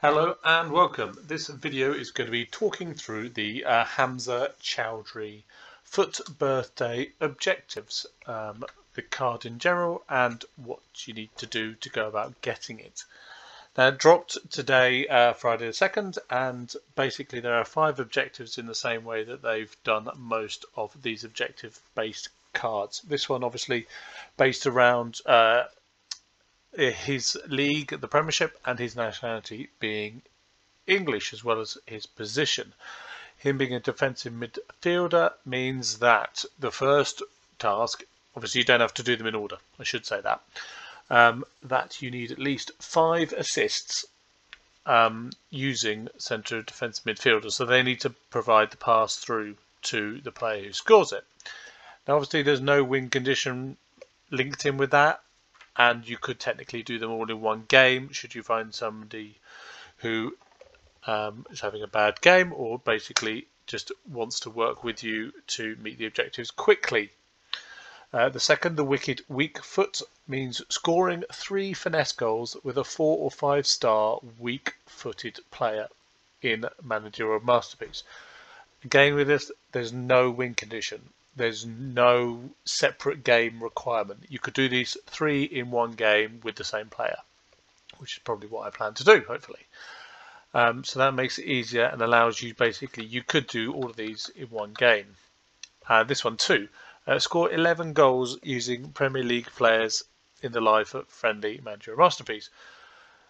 Hello and welcome. This video is going to be talking through the Hamza Choudhury FUT Birthday objectives, the card in general and what you need to do to go about getting it. Now it dropped today, Friday the 2nd, and basically there are 5 objectives in the same way that they've done most of these objective based cards. This one obviously based around his league, the Premiership, and his nationality being English as well as his position. Him being a defensive midfielder means that the first task, obviously you don't have to do them in order, I should say that, that you need at least 5 assists using centre defensive midfielders. So they need to provide the pass through to the player who scores it. Now obviously there's no win condition linked in with that, and you could technically do them all in one game should you find somebody who is having a bad game or basically just wants to work with you to meet the objectives quickly. The second, the wicked weak foot, means scoring 3 finesse goals with a 4 or 5 star weak footed player in managerial masterpiece. Again with this, there's no win condition. There's no separate game requirement. You could do these 3 in one game with the same player, which is probably what I plan to do, hopefully. So that makes it easier and allows you, basically, you could do all of these in one game. This one too. Score 11 goals using Premier League players in the live friendly managerial masterpiece.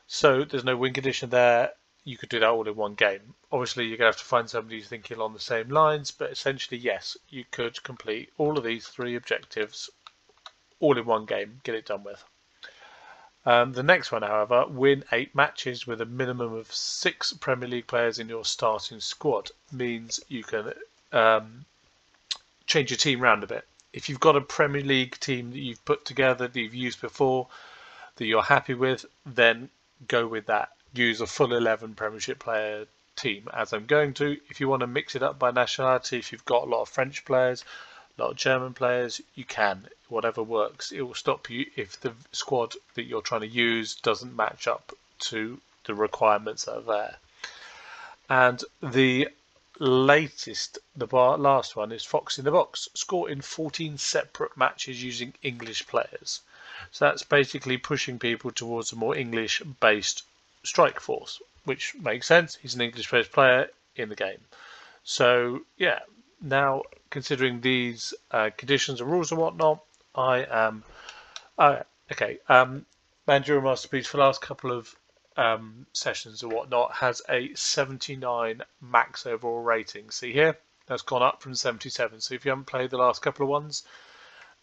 So there's no win condition there. You could do that all in one game. Obviously, you're going to have to find somebody who's thinking along the same lines, but essentially, yes, you could complete all of these 3 objectives all in one game, get it done with. The next one, however, win 8 matches with a minimum of 6 Premier League players in your starting squad, means you can change your team around a bit. If you've got a Premier League team that you've put together, that you've used before, that you're happy with, then go with that. Use a full 11 Premiership player team, as I'm going to. If you want to mix it up by nationality, if you've got a lot of French players, a lot of German players, you can. Whatever works. It will stop you if the squad that you're trying to use doesn't match up to the requirements that are there. And the latest, the last one, is Fox in the Box. Score in 14 separate matches using English players. So that's basically pushing people towards a more English-based strike force, which makes sense. He's an English-based player in the game. So yeah, now considering these conditions and rules and whatnot, I am okay. Managerial Masterpiece for the last couple of sessions and whatnot has a 79 max overall rating. See here, that's gone up from 77. So if you haven't played the last couple of ones,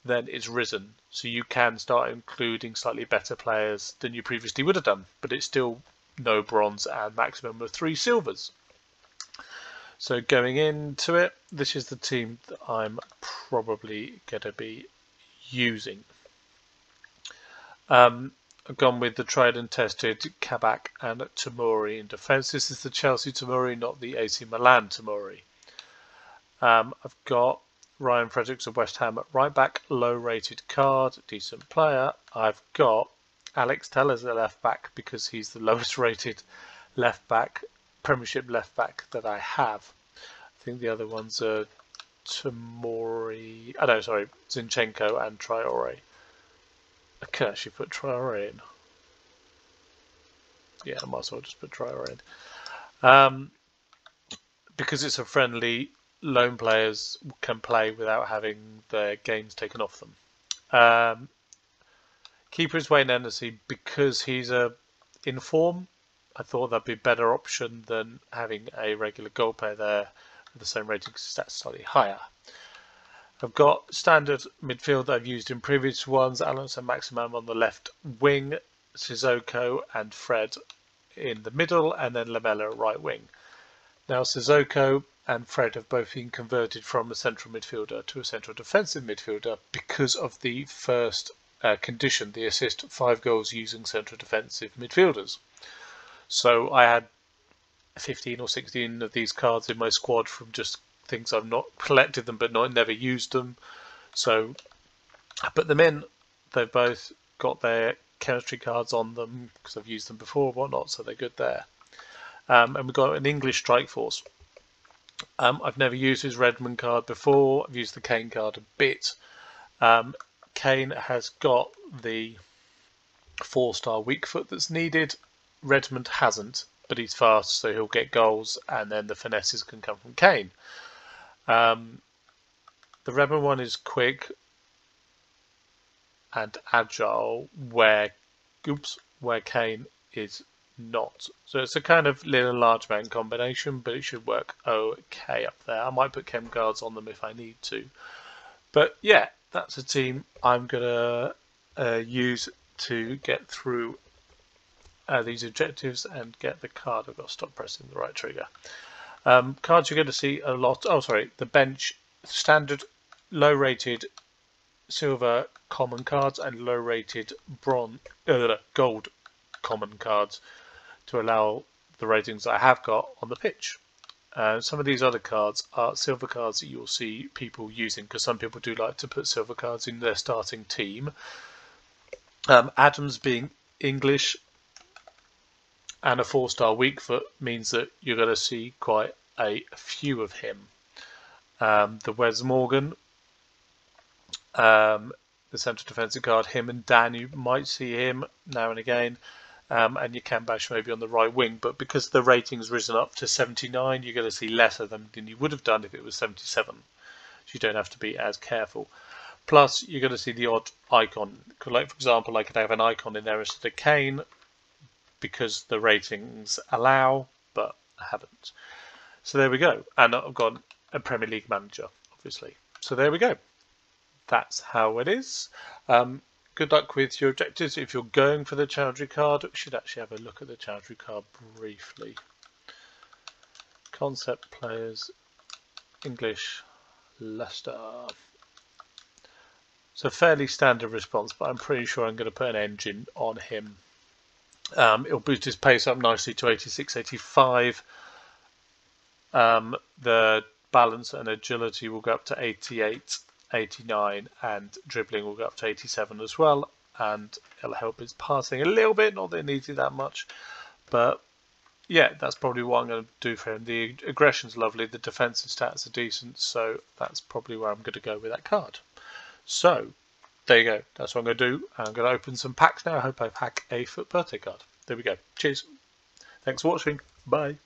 then it's risen. So you can start including slightly better players than you previously would have done, but it's still no bronze and maximum of 3 silvers. So going into it, this is the team that I'm probably going to be using. I've gone with the tried and tested Kabak and Tomori in defence. This is the Chelsea Tomori, not the AC Milan Tomori. I've got Ryan Fredericks of West Ham at right back, low rated card, decent player. I've got Alex Tellers at left back because he's the lowest rated left back, Premiership left back that I have. I think the other ones are Tomori, Zinchenko and Traore. I could actually put Traore in. Yeah, I might as well just put Traore in. Because it's a friendly, lone players can play without having their games taken off them. Keeper is Wayne Hennessy because he's in form. I thought that'd be a better option than having a regular goal player there with the same rating because that's slightly higher. I've got standard midfield that I've used in previous ones. Alonso Maximum on the left wing, Sissoko and Fred in the middle, and then Lamela right wing. Now Sissoko and Fred have both been converted from a central midfielder to a central defensive midfielder because of the first condition, the assist 5 goals using central defensive midfielders. So I had 15 or 16 of these cards in my squad from just things I've not collected them but never used them. So I put them in. They've both got their chemistry cards on them because I've used them before and whatnot, so they're good there. And we've got an English Strike Force. I've never used his Redmond card before. I've used the Kane card a bit. Kane has got the 4-star weak foot that's needed. Redmond hasn't, but he's fast, so he'll get goals, and then the finesses can come from Kane. The Redmond one is quick and agile, where Kane is not. So it's a kind of little large man combination, but it should work okay up there. I might put chem guards on them if I need to. But yeah, that's a team I'm going to use to get through these objectives and get the card. I've got to stop pressing the right trigger. Cards you're going to see a lot. Oh, sorry. The bench, standard, low-rated silver common cards and low-rated gold common cards to allow the ratings I have got on the pitch. Some of these other cards are silver cards that you'll see people using, because some people do like to put silver cards in their starting team. Adams being English and a 4-star weak foot means that you're going to see quite a few of him. The Wes Morgan, the central defensive card, him and Dan, you might see him now and again. And your Kambash maybe on the right wing, but because the rating's risen up to 79, you're going to see less of them than you would have done if it was 77. So you don't have to be as careful. Plus, you're going to see the odd icon. Like, for example, I could have an icon in there instead of Kane because the ratings allow, but I haven't. So there we go. And I've got a Premier League manager, obviously. So there we go. That's how it is. Good luck with your objectives. If you're going for the Choudhury card, we should actually have a look at the Choudhury card briefly. Concept players, English, Leicester. It's a fairly standard response, but I'm pretty sure I'm going to put an engine on him. It'll boost his pace up nicely to 86, 85. The balance and agility will go up to 88. 89, and dribbling will go up to 87 as well, and it'll help his passing a little bit, not that it needs it that much, but yeah, that's probably what I'm going to do for him. The aggression's lovely, the defensive stats are decent, so that's probably where I'm going to go with that card. So there you go, that's what I'm going to do. I'm going to open some packs now. I hope I pack a FUT Birthday card. There we go. Cheers, thanks for watching, bye.